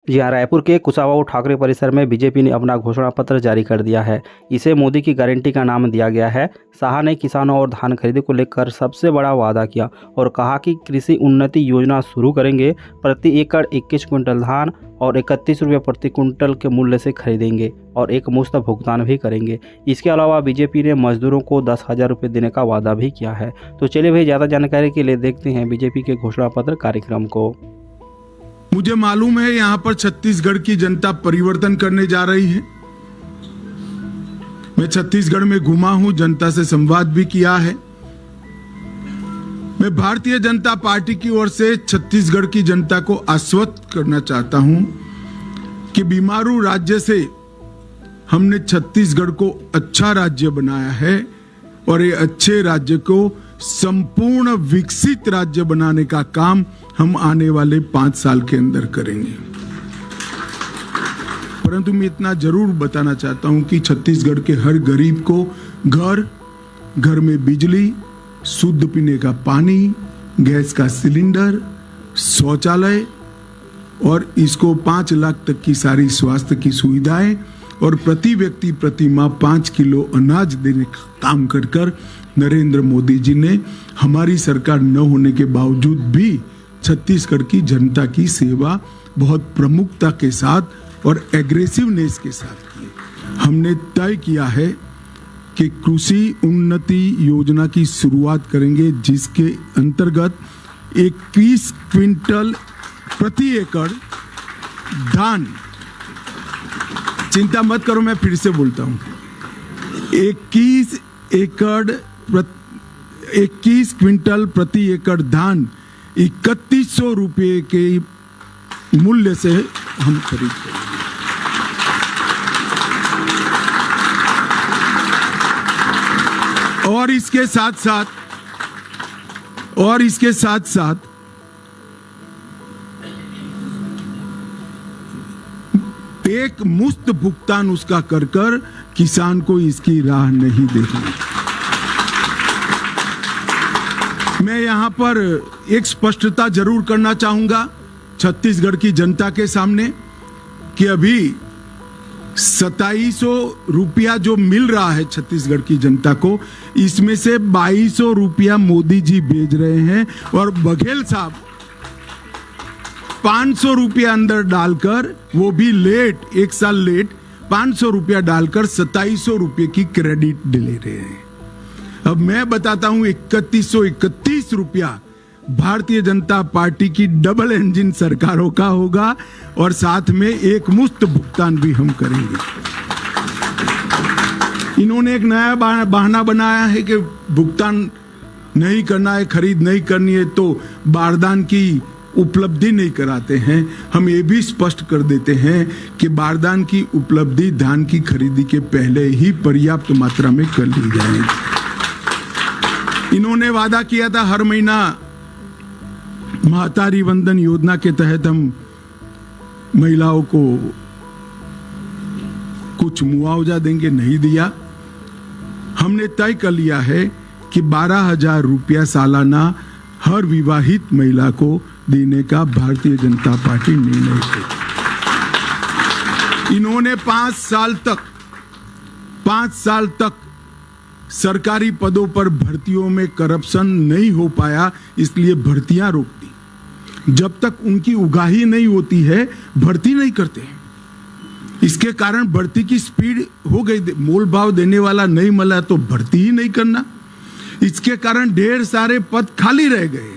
जी हाँ, रायपुर के कुशाभाऊ ठाकरे परिसर में बीजेपी ने अपना घोषणा पत्र जारी कर दिया है। इसे मोदी की गारंटी का नाम दिया गया है। शाह ने किसानों और धान खरीदी को लेकर सबसे बड़ा वादा किया और कहा कि कृषि उन्नति योजना शुरू करेंगे, प्रति एकड़ 21 क्विंटल धान और 31 रुपये प्रति क्विंटल के मूल्य से खरीदेंगे और एक मुश्त भुगतान भी करेंगे। इसके अलावा बीजेपी ने मजदूरों को 10,000 रुपये देने का वादा भी किया है। तो चलिए भाई, ज़्यादा जानकारी के लिए देखते हैं बीजेपी के घोषणा पत्र कार्यक्रम को। मुझे मालूम है यहां पर छत्तीसगढ़ की जनता परिवर्तन करने जा रही है। मैं छत्तीसगढ़ में घुमा हूं, जनता से संवाद भी किया है। मैं भारतीय जनता पार्टी की ओर से छत्तीसगढ़ की जनता को आश्वस्त करना चाहता हूं कि बीमारू राज्य से हमने छत्तीसगढ़ को अच्छा राज्य बनाया है और ये अच्छे राज्य को संपूर्ण विकसित राज्य बनाने का काम हम आने वाले 5 साल के अंदर करेंगे। परंतु मैं इतना जरूर बताना चाहता हूं कि छत्तीसगढ़ के हर गरीब को घर में बिजली, शुद्ध पीने का पानी, गैस का सिलेंडर, शौचालय और इसको 5 लाख तक की सारी स्वास्थ्य की सुविधाएं और प्रति व्यक्ति प्रति माह 5 किलो अनाज देने का काम कर नरेंद्र मोदी जी ने हमारी सरकार न होने के बावजूद भी छत्तीसगढ़ की जनता की सेवा बहुत प्रमुखता के साथ और एग्रेसिवनेस के साथ की। हमने तय किया है कि कृषि उन्नति योजना की शुरुआत करेंगे, जिसके अंतर्गत 21 क्विंटल प्रति एकड़ धान, चिंता मत करो मैं फिर से बोलता हूं, 21 क्विंटल प्रति एकड़ धान 3100 रुपये के मूल्य से हम खरीद करेंगे। और इसके साथ साथ एक मुफ्त भुगतान उसका कर किसान को इसकी राह नहीं देखनी। मैं यहां पर एक स्पष्टता जरूर करना चाहूंगा छत्तीसगढ़ की जनता के सामने कि अभी 2700 रुपया जो मिल रहा है छत्तीसगढ़ की जनता को, इसमें से 2200 रुपया मोदी जी भेज रहे हैं और बघेल साहब 500 रुपया अंदर डालकर, वो भी लेट, 1 साल लेट, 500 रुपया डालकर 2700 रुपये की क्रेडिट ले रहे हैं। अब मैं बताता हूं 3131 रुपया भारतीय जनता पार्टी की डबल इंजन सरकारों का होगा और साथ में एक मुफ्त भुगतान भी हम करेंगे। इन्होंने एक नया बहाना बनाया है कि भुगतान नहीं करना है, खरीद नहीं करनी है तो बारदान की उपलब्धि नहीं कराते हैं। हम ये भी स्पष्ट कर देते हैं कि बारदान की उपलब्धि धान की खरीदी के पहले ही पर्याप्त मात्रा में कर ली जाएगी। इन्होंने वादा किया था हर महीना महतारी वंदन योजना के तहत हम महिलाओं को कुछ मुआवजा देंगे, नहीं दिया। हमने तय कर लिया है कि 12,000 रुपया सालाना हर विवाहित महिला को देने का भारतीय जनता पार्टी निर्णय की। इन्होंने 5 साल तक सरकारी पदों पर भर्तियों में करप्शन नहीं हो पाया, इसलिए भर्तियां रोक दी। जब तक उनकी उगाही नहीं होती है भर्ती नहीं करते। इसके कारण भर्ती की स्पीड हो गई, मोल भाव देने वाला नहीं मिला तो भर्ती ही नहीं करना। इसके कारण ढेर सारे पद खाली रह गए।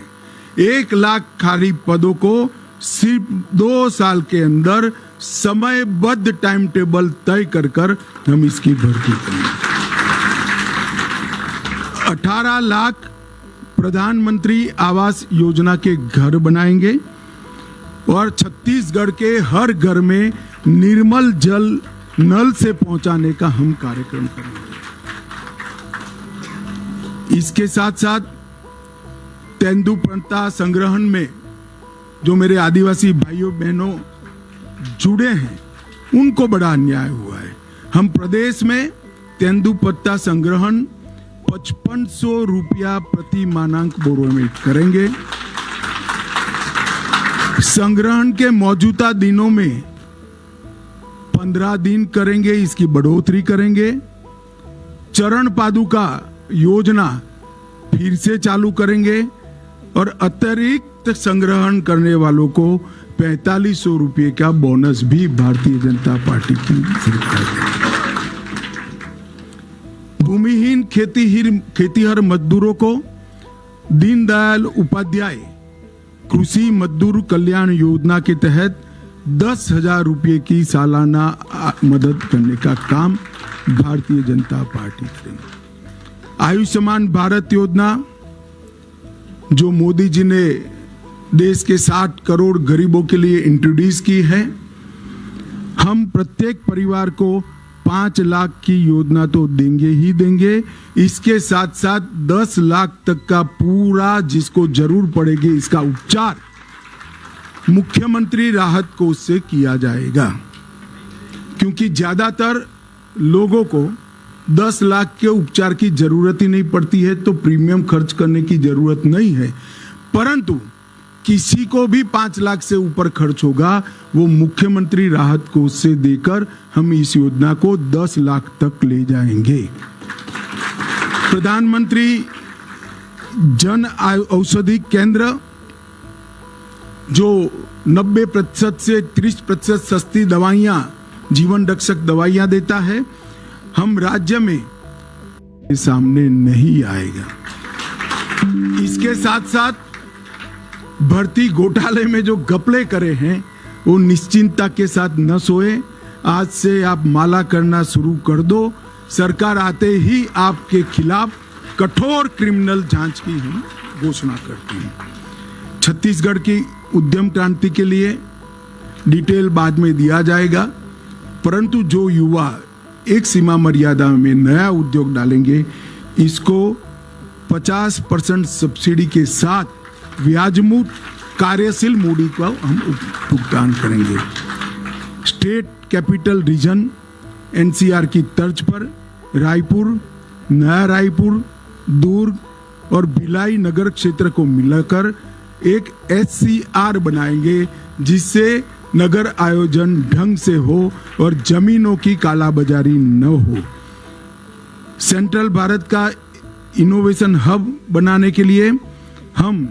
1 लाख खाली पदों को सिर्फ 2 साल के अंदर समयबद्ध टाइम टेबल तय कर हम इसकी भर्ती करेंगे। 18 लाख प्रधानमंत्री आवास योजना के घर बनाएंगे और छत्तीसगढ़ के हर घर में निर्मल जल नल से पहुंचाने का हम कार्यक्रम करेंगे। इसके साथ साथ तेंदुपत्ता संग्रहण में जो मेरे आदिवासी भाइयों बहनों जुड़े हैं उनको बड़ा अन्याय हुआ है। हम प्रदेश में तेंदुपत्ता संग्रहण 5500 रुपया प्रति मानक बोरोमेट करेंगे। संग्रहण के मौजूदा दिनों में 15 दिन करेंगे, इसकी बढ़ोतरी करेंगे। चरण पादुका योजना फिर से चालू करेंगे और अतिरिक्त संग्रहण करने वालों को 4500 रुपये का बोनस भी भारतीय जनता पार्टी की सरकार देगी। भूमिहीन खेतीहर मजदूरों को दीनदयाल उपाध्याय कृषि मजदूर कल्याण योजना के तहत 10,000 रुपये की सालाना मदद करने का काम भारतीय जनता पार्टी करेगी। आयुष्मान भारत योजना जो मोदी जी ने देश के 60 करोड़ गरीबों के लिए इंट्रोड्यूस की है, हम प्रत्येक परिवार को 5 लाख की योजना तो देंगे ही देंगे, इसके साथ साथ 10 लाख तक का पूरा जिसको जरूर पड़ेगी इसका उपचार मुख्यमंत्री राहत कोष से किया जाएगा। क्योंकि ज्यादातर लोगों को 10 लाख के उपचार की जरूरत ही नहीं पड़ती है, तो प्रीमियम खर्च करने की जरूरत नहीं है। परंतु किसी को भी 5 लाख से ऊपर खर्च होगा वो मुख्यमंत्री राहत कोष से देकर हम इस योजना को 10 लाख तक ले जाएंगे। प्रधानमंत्री जन औषधि केंद्र जो 90% से 30% सस्ती दवाइयां, जीवन रक्षक दवाइयां देता है, हम राज्य में सामने नहीं आएगा। इसके साथ साथ भर्ती घोटाले में जो घपले करे हैं वो निश्चिंतता के साथ न सोए। आज से आप माला करना शुरू कर दो। सरकार आते ही आपके खिलाफ कठोर क्रिमिनल जांच की हम घोषणा करते हैं। छत्तीसगढ़ की उद्यम क्रांति के लिए डिटेल बाद में दिया जाएगा, परंतु जो युवा एक सीमा मर्यादा में नया उद्योग डालेंगे इसको 50% सब्सिडी के साथ ब्याजमुक्त कार्यशील मूडी का हम भुगतान करेंगे। स्टेट कैपिटल रीजन एनसीआर की तर्ज पर रायपुर, नया रायपुर, दुर्ग और भिलाई नगर क्षेत्र को मिलाकर एक एससीआर बनाएंगे जिससे नगर आयोजन ढंग से हो और जमीनों की कालाबाजारी न हो। सेंट्रल भारत का इनोवेशन हब बनाने के लिए हम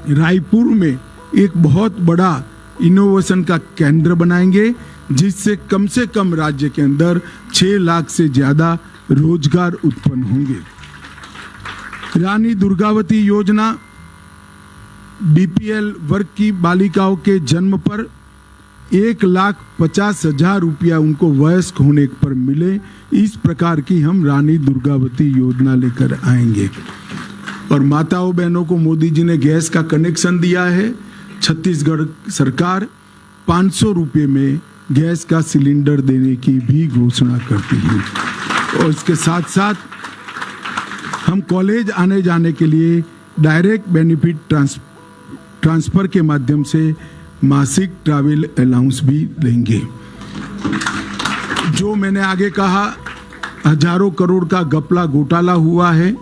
रायपुर में एक बहुत बड़ा इनोवेशन का केंद्र बनाएंगे जिससे कम राज्य के अंदर 6 लाख से ज्यादा रोजगार उत्पन्न होंगे। रानी दुर्गावती योजना बीपीएल वर्ग की बालिकाओं के जन्म पर 1,50,000 रुपया उनको वयस्क होने पर मिले, इस प्रकार की हम रानी दुर्गावती योजना लेकर आएंगे। और माताओं बहनों को मोदी जी ने गैस का कनेक्शन दिया है। छत्तीसगढ़ सरकार 500 रुपये में गैस का सिलेंडर देने की भी घोषणा करती है। और इसके साथ साथ हम कॉलेज आने जाने के लिए डायरेक्ट बेनिफिट ट्रांसफर के माध्यम से मासिक ट्रैवल अलाउंस भी लेंगे। जो मैंने आगे कहा, हजारों करोड़ का घपला घोटाला हुआ है।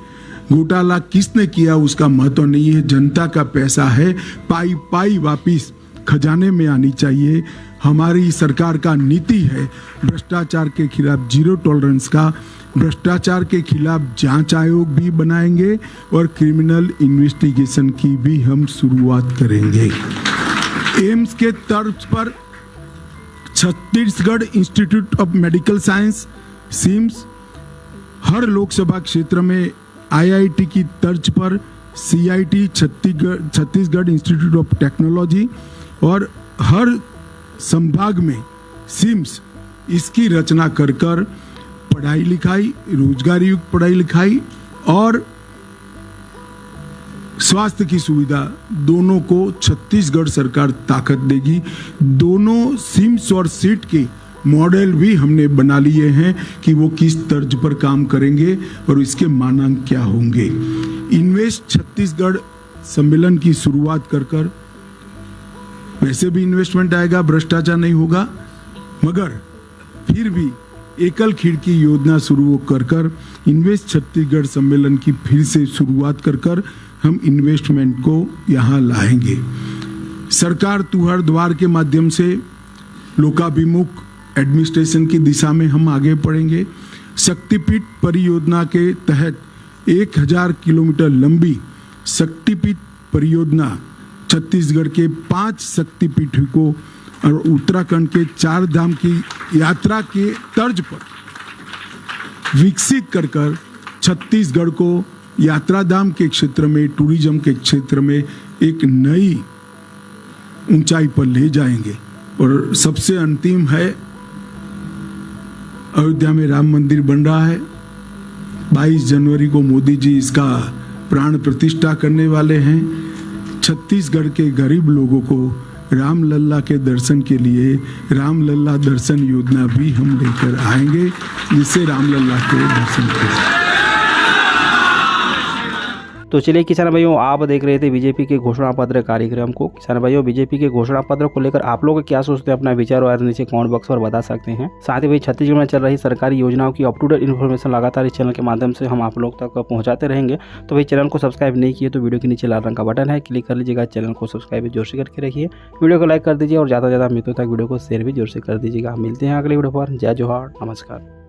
घोटाला किसने किया उसका महत्व नहीं है, जनता का पैसा है, पाई पाई वापिस खजाने में आनी चाहिए। हमारी सरकार का नीति है भ्रष्टाचार के खिलाफ जीरो टॉलरेंस का। भ्रष्टाचार के खिलाफ जांच आयोग भी बनाएंगे और क्रिमिनल इन्वेस्टिगेशन की भी हम शुरुआत करेंगे। एम्स के तर्ज पर Chhattisgarh institute of medical science CIMS, हर लोकसभा क्षेत्र में आईआईटी की तर्ज पर CIT Chhattisgarh institute of technology और हर संभाग में सिम्स, इसकी रचना कर पढ़ाई लिखाई, रोजगार युक्त पढ़ाई लिखाई और स्वास्थ्य की सुविधा दोनों को छत्तीसगढ़ सरकार ताकत देगी। दोनों सिम्स और सीट के मॉडल भी हमने बना लिए हैं कि वो किस तर्ज पर काम करेंगे और इसके मानांक क्या होंगे। इन्वेस्ट छत्तीसगढ़ सम्मेलन की शुरुआत कर वैसे भी इन्वेस्टमेंट आएगा, भ्रष्टाचार नहीं होगा, मगर फिर भी एकल खिड़की योजना शुरू कर इन्वेस्ट छत्तीसगढ़ सम्मेलन की फिर से शुरुआत कर हम इन्वेस्टमेंट को यहाँ लाएंगे। सरकार तुहर द्वार के माध्यम से लोकाभिमुख एडमिनिस्ट्रेशन की दिशा में हम आगे बढ़ेंगे। शक्तिपीठ परियोजना के तहत 1000 किलोमीटर लंबी शक्तिपीठ परियोजना छत्तीसगढ़ के 5 शक्तिपीठों को और उत्तराखंड के 4 धाम की यात्रा के तर्ज पर विकसित कर छत्तीसगढ़ को यात्रा धाम के क्षेत्र में, टूरिज्म के क्षेत्र में एक नई ऊंचाई पर ले जाएंगे। और सबसे अंतिम है, अयोध्या में राम मंदिर बन रहा है। 22 जनवरी को मोदी जी इसका प्राण प्रतिष्ठा करने वाले हैं। छत्तीसगढ़ के गरीब लोगों को रामलल्ला के दर्शन के लिए रामलल्ला दर्शन योजना भी हम लेकर आएंगे, जिससे रामलल्ला के दर्शन करें। तो चलिए किसान भाइयों, आप देख रहे थे बीजेपी के घोषणा पत्र कार्यक्रम को। किसान भाइयों, बीजेपी के घोषणा पत्र को लेकर आप लोग क्या सोचते हैं, अपना विचार और नीचे कमेंट बॉक्स पर बता सकते हैं। साथ ही भाई छत्तीसगढ़ में चल रही सरकारी योजनाओं की अप टू डेट इन्फॉर्मेशन लगातार इस चैनल के माध्यम से हम आप लोग तक पहुंचाते रहेंगे। तो भाई चैनल को सब्सक्राइब नहीं किए तो वीडियो के नीचे लाल रंग का बटन है, क्लिक कर लीजिएगा। चैनल को सब्सक्राइब जोर से करके रखिए, वीडियो को लाइक कर दीजिए और ज़्यादा से ज़्यादा मित्रों तक वीडियो को शेयर भी जोर से कर दीजिएगा। मिलते हैं अगले वीडियो पर। जय जोहार, नमस्कार।